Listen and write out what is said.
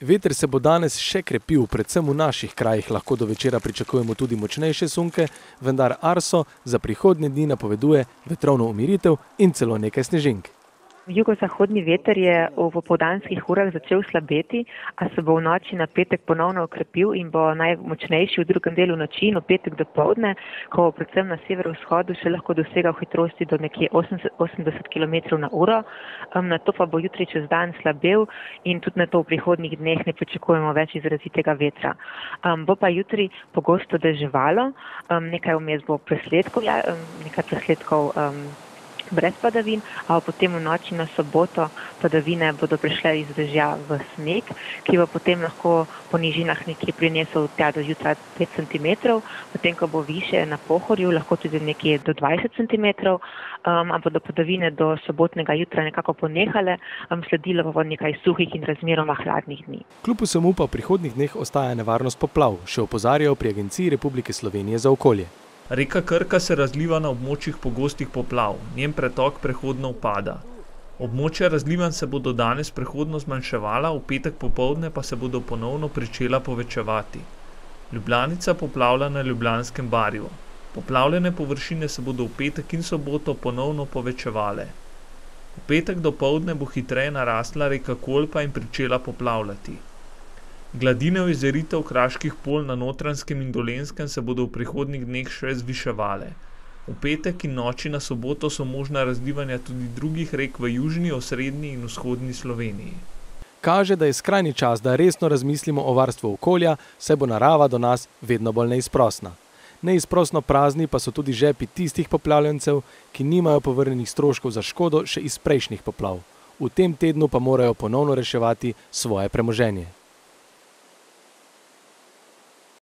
Veter se bo danes še krepil, predvsem v naših krajih lahko do večera pričakujemo tudi močnejše sunke, vendar Arso za prihodnje dni napoveduje vetrovno umiritev in celo nekaj snežink. Jugozahodni veter je v popoldanskih urah začel slabeti, a se bo v noči na petek ponovno okrepil in bo najmočnejši v drugem delu noči in v petek dopoldne, ko bo predvsem na severovzhodu še lahko dosegal hitrosti do nekje 80 km na uro. Nato pa bo jutri čez dan slabel in tudi na to v prihodnjih dneh ne pričakujemo več izrazitega vetra. Bo pa jutri pogosto deževalo, nekaj vmes bo presledkov, nekaj presledkov brez padavin, a potem v noči na soboto padavine bodo prišle iz dežja v sneg, ki bo potem lahko po nižinah nekje prinesel tja do jutra 5 cm, potem ko bo više na Pohorju, lahko tudi nekje do 20 cm, ampak do padavine do sobotnega jutra nekako ponehale, sledilo pa bo nekaj suhih in razmeroma hladnih dni. Kljub vsemu pa v prihodnjih dneh ostaja nevarnost poplav, še opozarjajo pri Agenciji Republike Slovenije za okolje. Reka Krka se razliva na območjih pogostih poplav, njen pretok prehodno upada. Območja razlivanj se bodo danes prehodno zmanjševala, v petek popoldne pa se bodo ponovno pričela povečevati. Ljubljanica poplavlja na Ljubljanskem barju. Poplavljene površine se bodo v petek in soboto ponovno povečevale. V petek dopoldne bo hitreje narasla reka Kolpa in pričela poplavljati. Gladine ozeritev kraških polj na Notranjskem in Dolenjskem se bodo v prihodnjih dneh še zviševale. V petek in noči na soboto so možna razlivanja tudi drugih rek v južni, osrednji in vzhodni Sloveniji. Kaže, da je skrajni čas, da resno razmislimo o varstvu okolja, saj bo narava do nas vedno bolj neizprosna. Neizprosno prazni pa so tudi žepi tistih poplavljencev, ki nimajo povrnjenih stroškov za škodo še iz prejšnjih poplav. V tem tednu pa morajo ponovno reševati svoje premoženje.